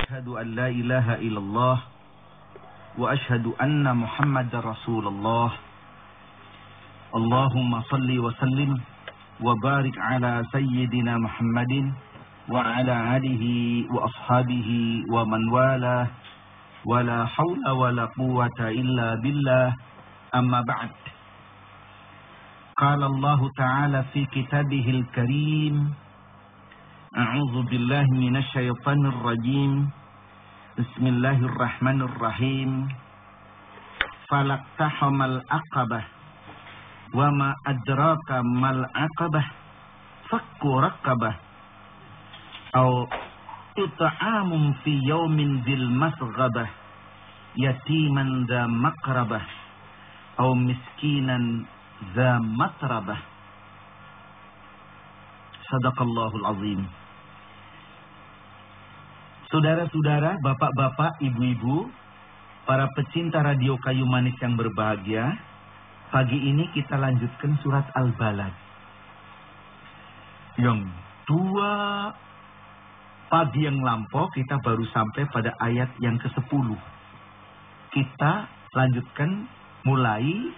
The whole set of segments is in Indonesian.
أشهد أن لا إله إلا الله وأشهد أن محمد رسول الله اللهم صل وسلم وبارك على سيدنا محمد وعلى آله وأصحابه ومن والاه ولا حول ولا قوة إلا بالله أما بعد قال الله تعالى في كتابه الكريم أعوذ بالله من الشيطان الرجيم بسم الله الرحمن الرحيم فلاقتحم العقبة وما أدراك ما العقبة فك رقبة أو إطعام في يوم ذي المسغبة يتيما ذا مقربة أو مسكينا ذا متربة صدق الله العظيم. Saudara-saudara, bapak-bapak, ibu-ibu, para pecinta radio kayu manis yang berbahagia, pagi ini kita lanjutkan surat Al-Balad. Yang dua pagi yang lampau kita baru sampai pada ayat yang ke-10. Kita lanjutkan mulai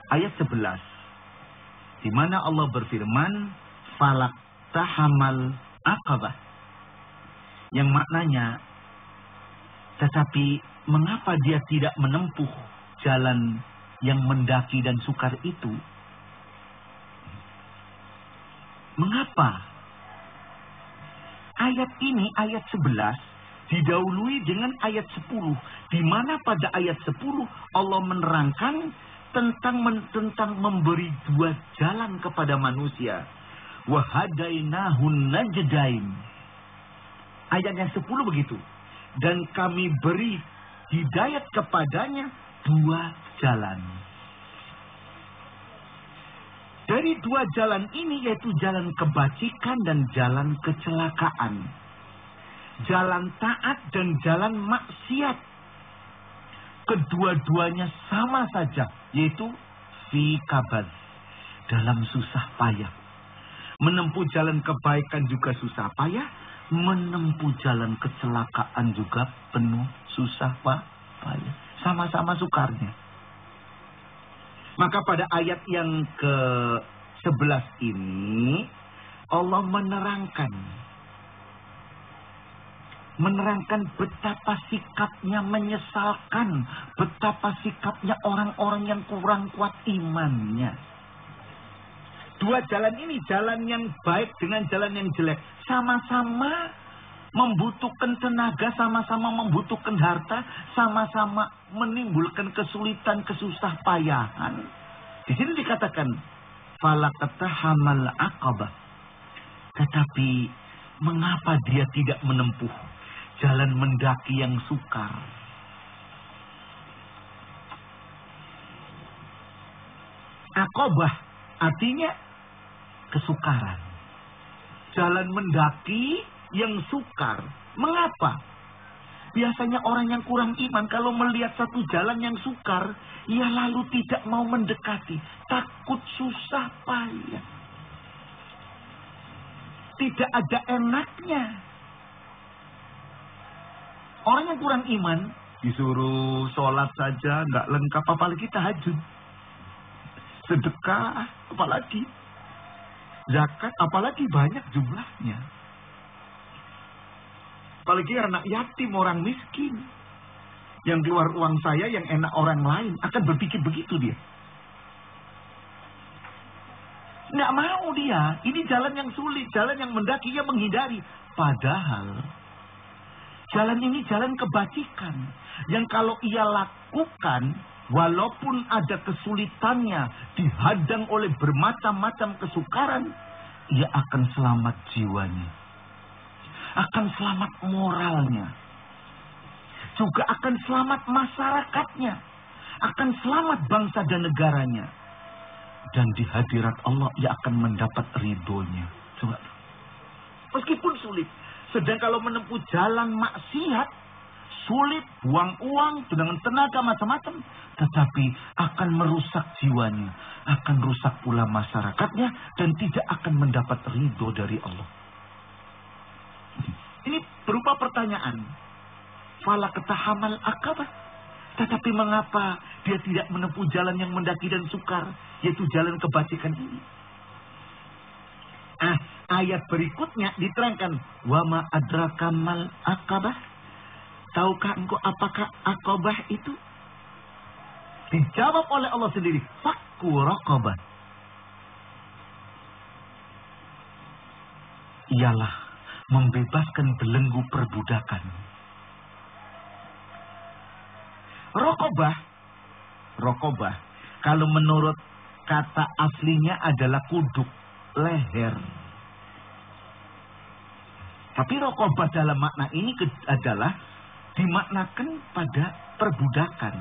ayat 11. Di mana Allah berfirman, falaqtahamal aqabah. Yang maknanya, tetapi mengapa dia tidak menempuh jalan yang mendaki dan sukar itu? Mengapa? Ayat ini, ayat 11, didahului dengan ayat 10. Di mana pada ayat 10 Allah menerangkan tentang memberi dua jalan kepada manusia. Wahadainahun najdain. Ayat yang 10 begitu. Dan kami beri hidayat kepadanya dua jalan. Dari dua jalan ini yaitu jalan kebajikan dan jalan kecelakaan. Jalan taat dan jalan maksiat. Kedua-duanya sama saja, yaitu fi kabad, dalam susah payah. Menempuh jalan kebaikan juga susah payah, menempuh jalan kecelakaan juga penuh susah payah. Sama-sama sukarnya. Maka pada ayat yang ke-11 ini Allah menerangkan betapa sikapnya menyesalkan, betapa sikapnya orang-orang yang kurang kuat imannya. Dua jalan ini, jalan yang baik dengan jalan yang jelek, sama-sama membutuhkan tenaga, sama-sama membutuhkan harta, sama-sama menimbulkan kesulitan, kesusah payahan. Di sini dikatakan falaqtahamal aqabah. Tetapi mengapa dia tidak menempuh jalan mendaki yang sukar? Aqabah artinya kesukaran. Jalan mendaki yang sukar. Mengapa? Biasanya orang yang kurang iman kalau melihat satu jalan yang sukar, ia lalu tidak mau mendekati. Takut susah payah. Tidak ada enaknya. Orang yang kurang iman disuruh sholat saja nggak lengkap, apalagi tahajud. Sedekah apalagi. Zakat apalagi banyak jumlahnya. Apalagi anak yatim, orang miskin. Yang keluar uang saya, yang enak orang lain. Akan berpikir begitu dia. Nggak mau dia. Ini jalan yang sulit. Jalan yang mendaki, ia menghindari. Padahal jalan ini jalan kebajikan. Yang kalau ia lakukan, walaupun ada kesulitannya, dihadang oleh bermacam-macam kesukaran, ia akan selamat jiwanya. Akan selamat moralnya. Juga akan selamat masyarakatnya. Akan selamat bangsa dan negaranya. Dan di hadirat Allah ia akan mendapat ridhonya. Coba. Meskipun sulit. Sedang kalau menempuh jalan maksiat, sulit, buang uang dengan tenaga macam-macam, tetapi akan merusak jiwanya, akan rusak pula masyarakatnya, dan tidak akan mendapat ridho dari Allah. Ini berupa pertanyaan. fala ketahamal akabah. Tetapi mengapa dia tidak menempuh jalan yang mendaki dan sukar, yaitu jalan kebajikan ini? Ayat berikutnya diterangkan, wa ma adraka mal akabah. Tahukah engkau apakah akabah itu? Dijawab oleh Allah sendiri, fakku raqabah. Ialah membebaskan belenggu perbudakan. Raqabah, kalau menurut kata aslinya adalah kuduk leher. Tapi raqabah dalam makna ini adalah dimaknakan pada perbudakan.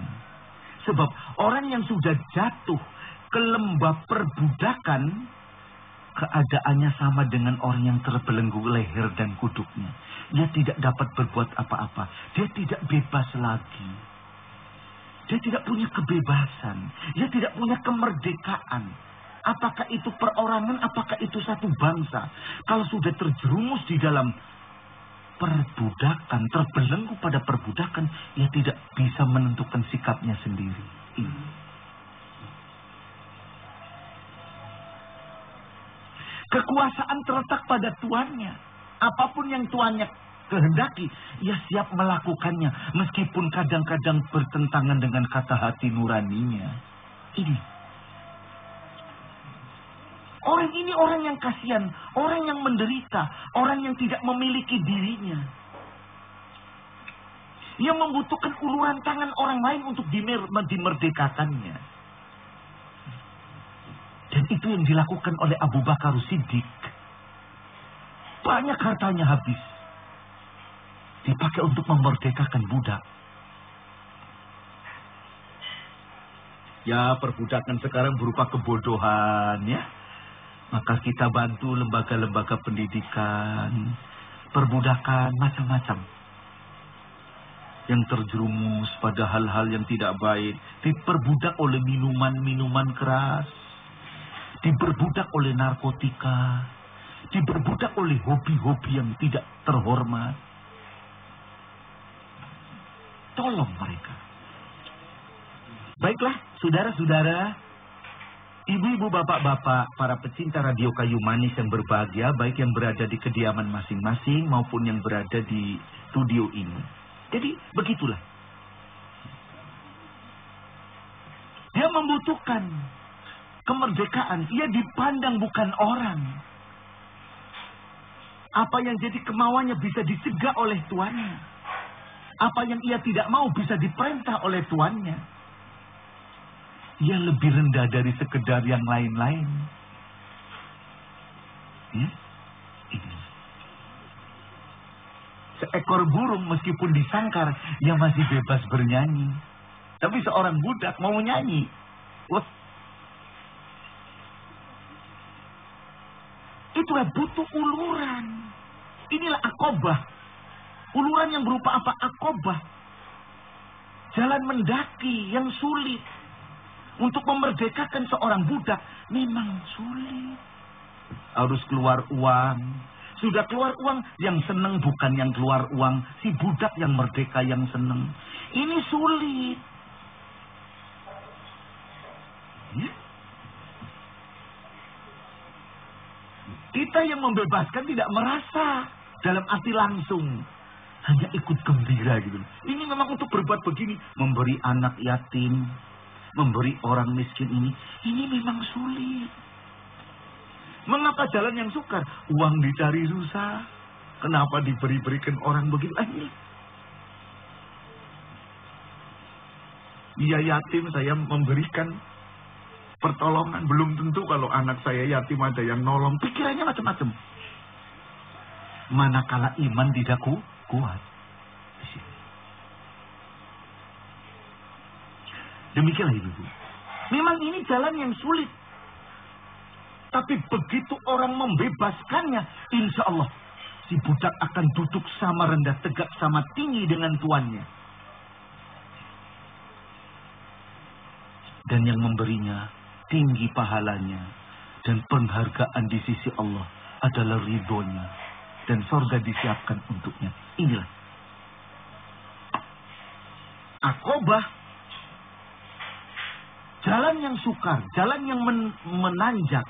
Sebab orang yang sudah jatuh ke lembah perbudakan, keadaannya sama dengan orang yang terbelenggu leher dan kuduknya. Dia tidak dapat berbuat apa-apa. Dia tidak bebas lagi. Dia tidak punya kebebasan. Dia tidak punya kemerdekaan. Apakah itu perorangan, apakah itu satu bangsa. Kalau sudah terjerumus di dalam perbudakan, terbelenggu pada perbudakan, ia tidak bisa menentukan sikapnya sendiri. Kekuasaan terletak pada tuannya. Apapun yang tuannya kehendaki, ia siap melakukannya. Meskipun kadang-kadang bertentangan dengan kata hati nuraninya. Orang ini orang yang kasihan, orang yang menderita, orang yang tidak memiliki dirinya. Ia membutuhkan uluran tangan orang lain untuk dimerdekakannya. Dan itu yang dilakukan oleh Abu Bakar Siddiq. Banyak hartanya habis. Dipakai untuk memerdekakan budak. Ya, perbudakan sekarang berupa kebodohan, ya. Maka kita bantu lembaga-lembaga pendidikan, perbudakan macam-macam. Yang terjerumus pada hal-hal yang tidak baik. Diperbudak oleh minuman-minuman keras. Diperbudak oleh narkotika. Diperbudak oleh hobi-hobi yang tidak terhormat. Tolong mereka. Baiklah, saudara-saudara, ibu-ibu, bapak-bapak, para pecinta radio kayu manis yang berbahagia, baik yang berada di kediaman masing-masing maupun yang berada di studio ini. Jadi, begitulah. Dia membutuhkan kemerdekaan. Ia dipandang bukan orang. Apa yang jadi kemauannya bisa dicegah oleh tuannya. Apa yang ia tidak mau bisa diperintah oleh tuannya. Ia lebih rendah dari sekedar yang lain-lain. Seekor burung meskipun disangkar, ia masih bebas bernyanyi. Tapi seorang budak mau nyanyi. Wah. Itulah butuh uluran. Inilah akobah. Uluran yang berupa apa? Akobah. Jalan mendaki yang sulit. Untuk memerdekakan seorang budak memang sulit. Harus keluar uang. Sudah keluar uang, yang senang bukan yang keluar uang. Si budak yang merdeka yang senang. Ini sulit. Ya? Kita yang membebaskan tidak merasa dalam arti langsung. Hanya ikut gembira gitu. Ini memang untuk berbuat begini. Memberi anak yatim. Memberi orang miskin ini memang sulit. Mengapa jalan yang sukar? Uang dicari susah. Kenapa diberi-berikan orang begitu? Ini. Dia yatim, saya memberikan pertolongan. Belum tentu kalau anak saya yatim ada yang nolong. Pikirannya macam-macam. Manakala iman tidak kuat. Demikianlah ibu-ibu. Memang ini jalan yang sulit. Tapi begitu orang membebaskannya, insya Allah si budak akan duduk sama rendah tegak sama tinggi dengan tuannya. Dan yang memberinya tinggi pahalanya dan penghargaan di sisi Allah adalah ridhonya dan surga disiapkan untuknya. Inilah Aqobah, jalan yang sukar, jalan yang menanjak,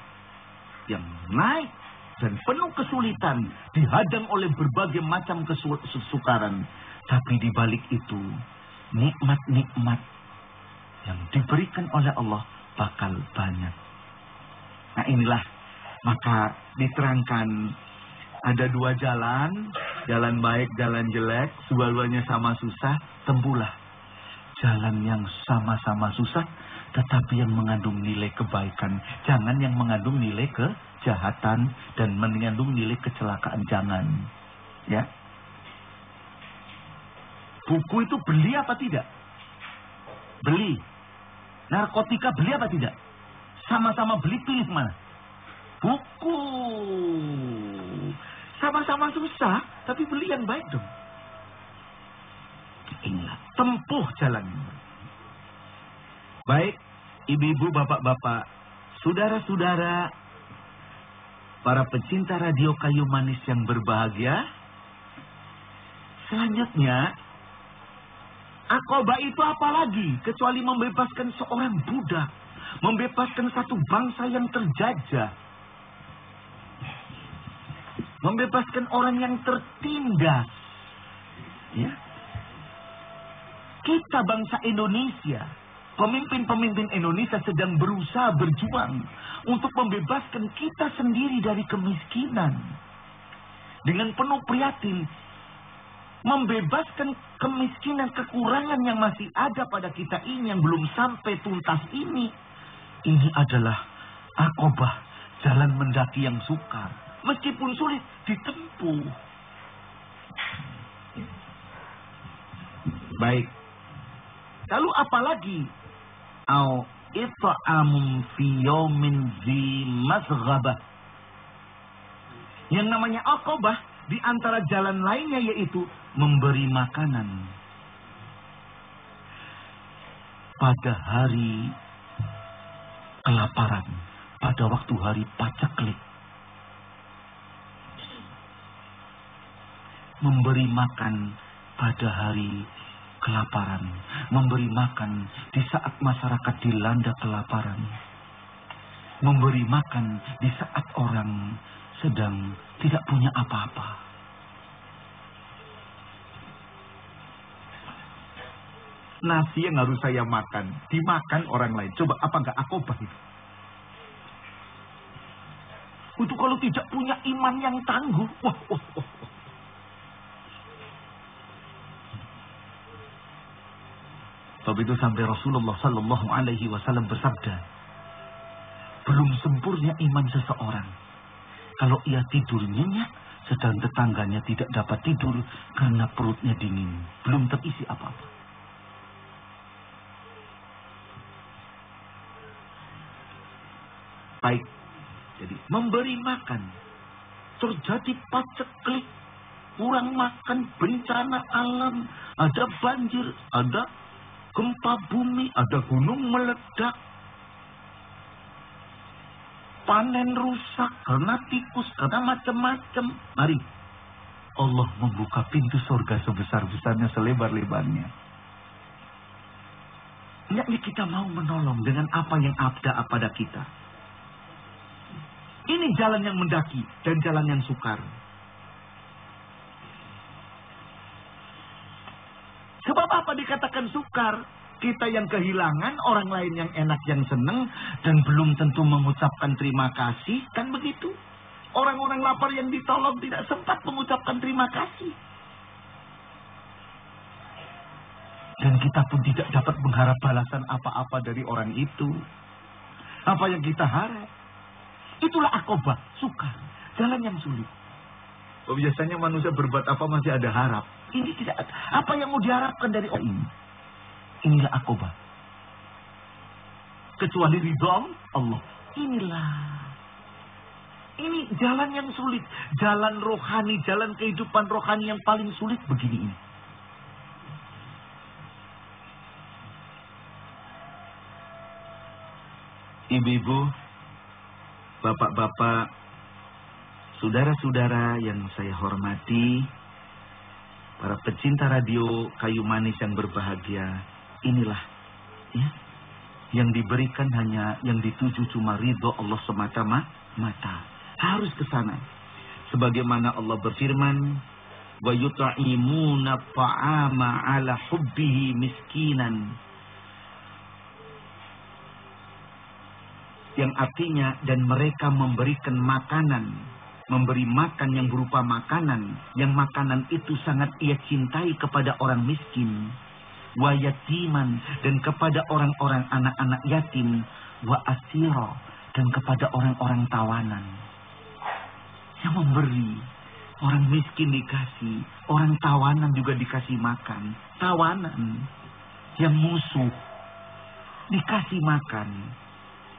yang naik dan penuh kesulitan, dihadang oleh berbagai macam kesukaran. Tapi di balik itu, nikmat-nikmat yang diberikan oleh Allah bakal banyak. Nah inilah, maka diterangkan ada dua jalan, jalan baik, jalan jelek, dua-duanya sama susah, tempuhlah jalan yang sama-sama susah, tetapi yang mengandung nilai kebaikan. Jangan yang mengandung nilai kejahatan dan mengandung nilai kecelakaan, jangan. Ya. Buku itu beli apa tidak? Beli. Narkotika beli apa tidak? Sama-sama beli, pilih mana? Buku. Sama-sama susah, tapi beli yang baik dong. Ingat, tempuh jalannya. Baik, ibu-ibu, bapak-bapak, saudara-saudara, para pecinta radio kayu manis yang berbahagia. Selanjutnya, Aqobah itu apa lagi kecuali membebaskan seorang budak, membebaskan satu bangsa yang terjajah, membebaskan orang yang tertindas. Ya. Kita bangsa Indonesia, pemimpin-pemimpin Indonesia sedang berusaha berjuang untuk membebaskan kita sendiri dari kemiskinan. Dengan penuh prihatin, membebaskan kemiskinan, kekurangan yang masih ada pada kita ini, yang belum sampai tuntas ini. Ini adalah Aqobah, jalan mendaki yang sukar. Meskipun sulit ditempuh. Baik. Lalu apalagi? Au it'amun fi yaumin zi masghabah. Yang namanya Aqobah di antara jalan lainnya yaitu memberi makanan pada hari kelaparan, pada waktu hari paceklik. Memberi makan pada hari kelaparan, memberi makan di saat masyarakat dilanda kelaparan, memberi makan di saat orang sedang tidak punya apa-apa. Nasi yang harus saya makan, dimakan orang lain. Coba apa enggak Aqobah itu? Itu kalau tidak punya iman yang tangguh, wah. Sebab itu sampai Rasulullah Sallallahu Alaihi Wasallam bersabda, belum sempurna iman seseorang kalau ia tidur nyenyak, sedang tetangganya tidak dapat tidur karena perutnya dingin, belum terisi apa-apa. Baik, jadi memberi makan, terjadi paceklik, kurang makan, bencana alam, ada banjir, ada gempa bumi, ada gunung meledak, panen rusak karena tikus, karena macam-macam. Mari Allah membuka pintu surga sebesar-besarnya, selebar-lebarnya. Yakni kita mau menolong dengan apa yang ada pada kita. Ini jalan yang mendaki dan jalan yang sukar. Sebab apa dikatakan sukar? Kita yang kehilangan, orang lain yang enak, yang senang, dan belum tentu mengucapkan terima kasih, kan begitu? Orang-orang lapar yang ditolong tidak sempat mengucapkan terima kasih. Dan kita pun tidak dapat mengharap balasan apa-apa dari orang itu. Apa yang kita harap? Itulah Aqobah, sukar, jalan yang sulit. Biasanya manusia berbuat apa masih ada harap. Ini tidak ada. Apa yang mau diharapkan dari orang ini? Inilah Aqobah. Kecuali ridha Allah. Inilah. Ini jalan yang sulit. Jalan rohani, jalan kehidupan rohani yang paling sulit begini ini. Ibu-ibu, bapak-bapak, saudara-saudara yang saya hormati, Para pecinta radio Kayu Manis yang berbahagia, inilah ya, yang diberikan hanya, yang dituju cuma ridho Allah semata-mata. Harus ke sana. Sebagaimana Allah berfirman, wa yut'imuna ta'ama 'ala hubbihi miskinan. Yang artinya, dan mereka memberikan makanan, memberi makan yang berupa makanan, yang makanan itu sangat ia cintai kepada orang miskin, wa yatiman, dan kepada orang-orang anak-anak yatim, wa asira, dan kepada orang-orang tawanan. Yang memberi, orang miskin dikasih, orang tawanan juga dikasih makan. Tawanan yang musuh dikasih makan.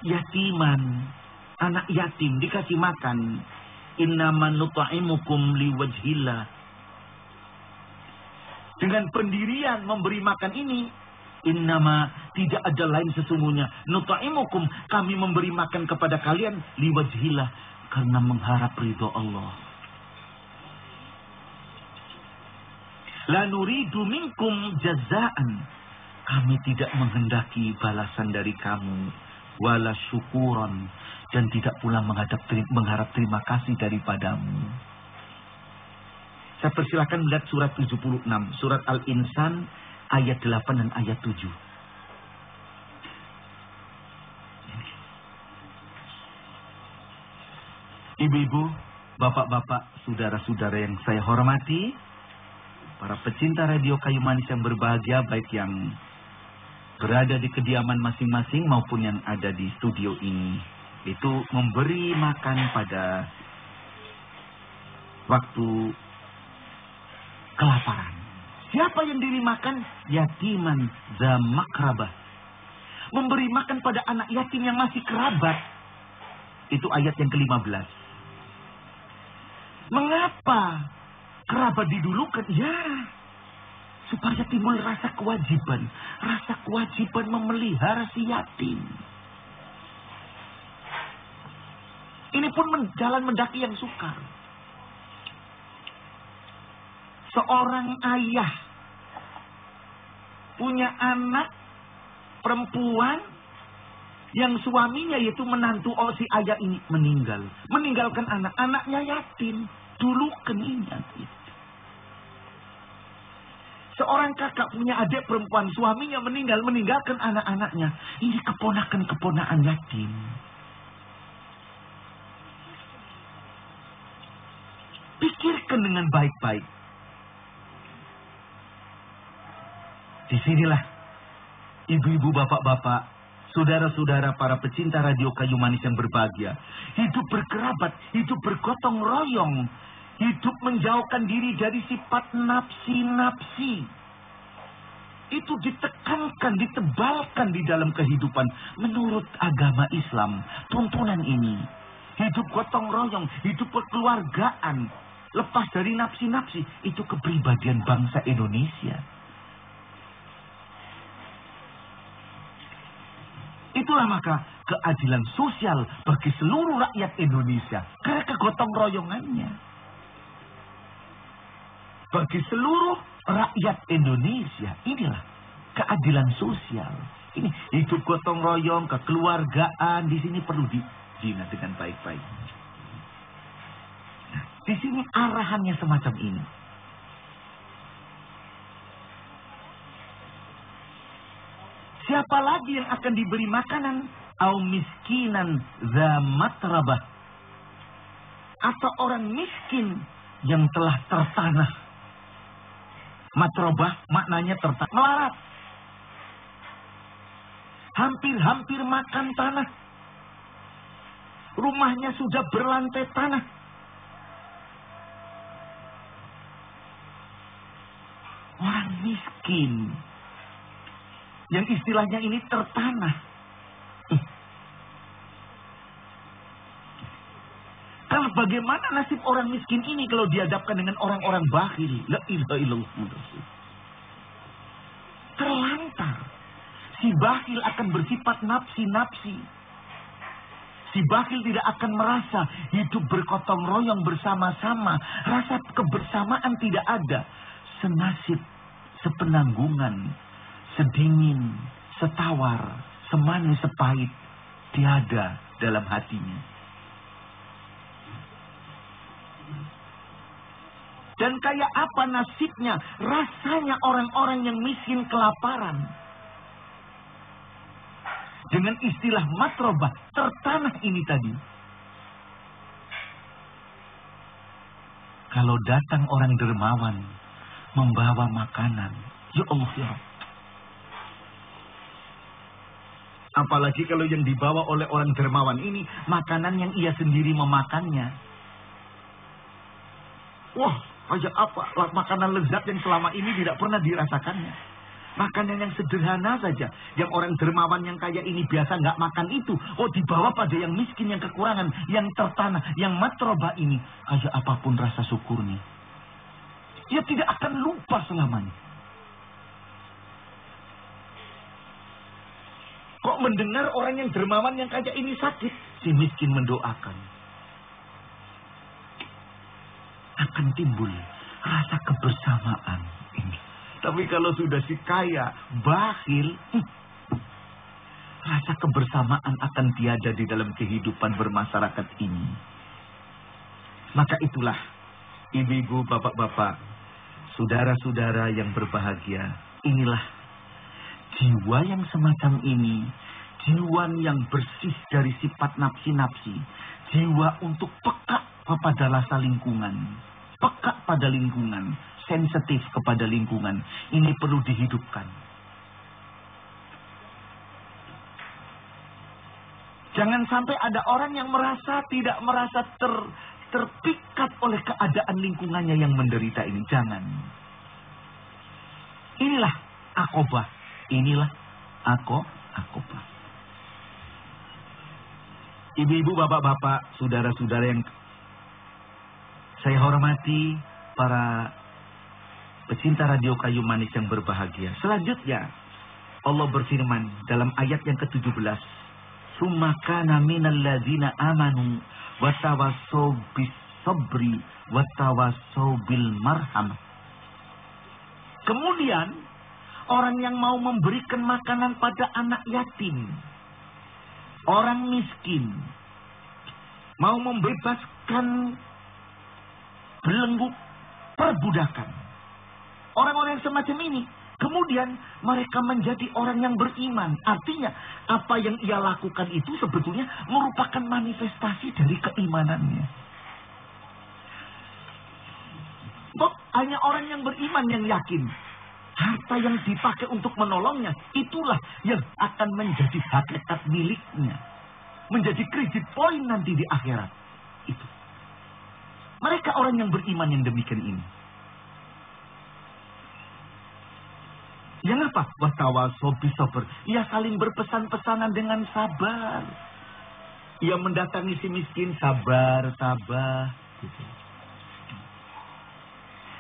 Yatiman, anak yatim dikasih makan. Innama nut'imukum liwajhillah. Dengan pendirian memberi makan ini, innama, tidak ada lain sesungguhnya, nut'imukum, kami memberi makan kepada kalian liwajhillah, karena mengharap ridho Allah. La nuridu minkum jazaan, kami tidak menghendaki balasan dari kamu, wala syukuran, dan tidak pula mengharap terima kasih daripadamu. Saya persilakan melihat surat 76, surat Al-Insan ayat 8 dan ayat 7. Ibu-ibu, bapak-bapak, saudara-saudara yang saya hormati, para pecinta radio Kayu Manis yang berbahagia, baik yang berada di kediaman masing-masing maupun yang ada di studio ini, itu memberi makan pada waktu kelaparan. Siapa yang diberi makan? Yatiman za makrabah. Memberi makan pada anak yatim yang masih kerabat. Itu ayat yang ke-15. Mengapa kerabat didulukan? Ya, supaya timbul rasa kewajiban memelihara si yatim. Ini pun jalan mendaki yang sukar. Seorang ayah punya anak perempuan yang suaminya, yaitu menantu si ayah ini, meninggalkan anak-anaknya yatim. Dulukan ini yatim. Seorang kakak punya adik perempuan, suaminya meninggalkan anak-anaknya. Ini keponakan yatim. Pikirkan dengan baik-baik. Disinilah ibu-ibu, bapak-bapak, saudara-saudara, para pecinta radio Kayu Manis yang berbahagia, hidup berkerabat, hidup bergotong royong, hidup menjauhkan diri dari sifat nafsi-nafsi. Itu ditekankan, ditebalkan di dalam kehidupan menurut agama Islam. Tuntunan ini, hidup gotong royong, hidup kekeluargaan, lepas dari nafsi-nafsi, itu kepribadian bangsa Indonesia. Itulah maka keadilan sosial bagi seluruh rakyat Indonesia, karena kegotong royongannya. Bagi seluruh rakyat Indonesia, inilah keadilan sosial. Ini hidup gotong royong, kekeluargaan, di sini perlu dibina dengan baik-baik. Nah, di sini arahannya semacam ini. Siapa lagi yang akan diberi makanan? Au miskinan za matrabah. Atau orang miskin yang telah tertanah. Matrabah maknanya tertanah, melarat. Hampir-hampir makan tanah. Rumahnya sudah berlantai tanah. Orang miskin yang istilahnya ini tertanah. Kalau bagaimana nasib orang miskin ini kalau dihadapkan dengan orang-orang bakhil? La ilaha illallah. Terlantar. Si bakhil akan bersifat nafsi-nafsi. Si bakhil tidak akan merasa hidup bergotong royong bersama-sama. Rasa kebersamaan tidak ada. senasib, sepenanggungan, sedingin, setawar, semanis, sepahit, tiada dalam hatinya. Dan kayak apa nasibnya, rasanya orang-orang yang miskin kelaparan. Dengan istilah matrobah, tertanah ini tadi. Kalau datang orang dermawan, membawa makanan, ya Allah ya Rabb. Apalagi kalau yang dibawa oleh orang dermawan ini, makanan yang ia sendiri memakannya. Wah, kayak apa? Makanan lezat yang selama ini tidak pernah dirasakannya. Makanan yang sederhana saja. Yang orang dermawan yang kaya ini biasa nggak makan itu. Oh, dibawa pada yang miskin, yang kekurangan, yang tertanah, yang matroba ini. Kayak apapun rasa syukurnya, ia tidak akan lupa selamanya. Kok mendengar orang yang dermawan yang kaya ini sakit, si miskin mendoakan. Akan timbul rasa kebersamaan ini. Tapi kalau sudah si kaya, bakhil, rasa kebersamaan akan tiada di dalam kehidupan bermasyarakat ini. Maka itulah, ibu-ibu, bapak-bapak, saudara-saudara yang berbahagia, inilah jiwa yang semacam ini, jiwa yang bersih dari sifat nafsi-nafsi, jiwa untuk peka kepada rasa lingkungan, peka pada lingkungan, sensitif kepada lingkungan. Ini perlu dihidupkan. Jangan sampai ada orang yang tidak merasa terpikat oleh keadaan lingkungannya yang menderita ini. Jangan. Inilah akobah. Inilah akobah. Ibu-ibu, bapak-bapak, saudara-saudara yang saya hormati, para pecinta radio Kayu Manis yang berbahagia. Selanjutnya, Allah berfirman dalam ayat yang ke-17. Summa kana minal ladzina amanu wa tawassaw bis sabri wa tawassaw bil marhamah. Kemudian, orang yang mau memberikan makanan pada anak yatim, orang miskin, mau membebaskan belenggu perbudakan. Orang-orang yang semacam ini, kemudian mereka menjadi orang yang beriman. Artinya, apa yang ia lakukan itu sebetulnya merupakan manifestasi dari keimanannya. Hanya orang yang beriman yang yakin. Harta yang dipakai untuk menolongnya, itulah yang akan menjadi hakikat miliknya. Menjadi kredit poin nanti di akhirat. Itu. Mereka orang yang beriman yang demikian ini. Yang apa? Watawasau bisabar. Ia saling berpesan-pesanan dengan sabar. Ia mendatangi si miskin, sabar. Gitu.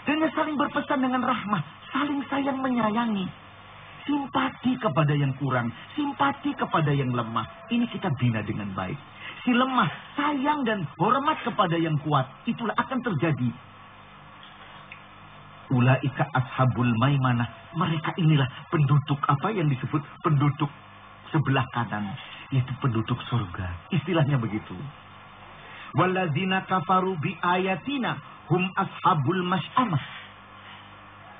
Dan ia saling berpesan dengan rahmah. Saling sayang menyayangi. Simpati kepada yang kurang. Simpati kepada yang lemah. Ini kita bina dengan baik. Si lemah, sayang dan hormat kepada yang kuat. Itulah akan terjadi. Ulaika ashabul maimanah. Mereka inilah penduduk apa yang disebut penduduk sebelah kanan. Yaitu penduduk surga. Istilahnya begitu. Walladzina kafaru bi ayatina hum ashabul masy'amah.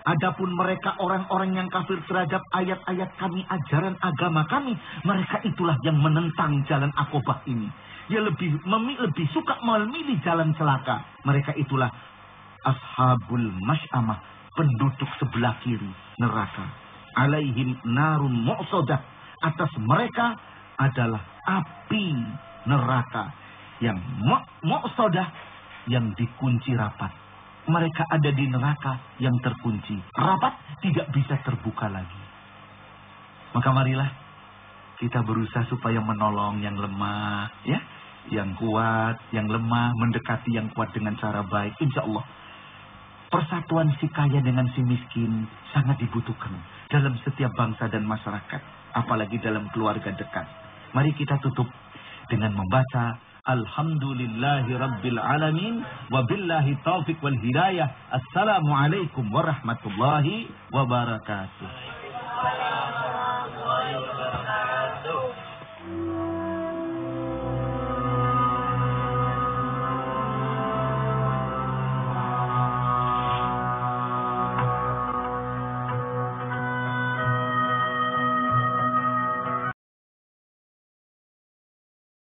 Adapun mereka orang-orang yang kafir terhadap ayat-ayat kami, ajaran agama kami, mereka itulah yang menentang jalan akobah ini. Dia lebih suka memilih jalan celaka. Mereka itulah ashabul masy'amah, penduduk sebelah kiri neraka. Alaihim narun mu'sadah, atas mereka adalah api neraka yang mu'sadah, yang dikunci rapat. Mereka ada di neraka yang terkunci, rapat, tidak bisa terbuka lagi. Maka marilah kita berusaha supaya menolong yang lemah, ya, yang kuat, yang lemah, mendekati yang kuat dengan cara baik. Insya Allah persatuan si kaya dengan si miskin sangat dibutuhkan dalam setiap bangsa dan masyarakat, apalagi dalam keluarga dekat. Mari kita tutup dengan membaca Alhamdulillahi Rabbil Alamin. Wabillahi taufiq wal hidayah. Assalamualaikum warahmatullahi wabarakatuh.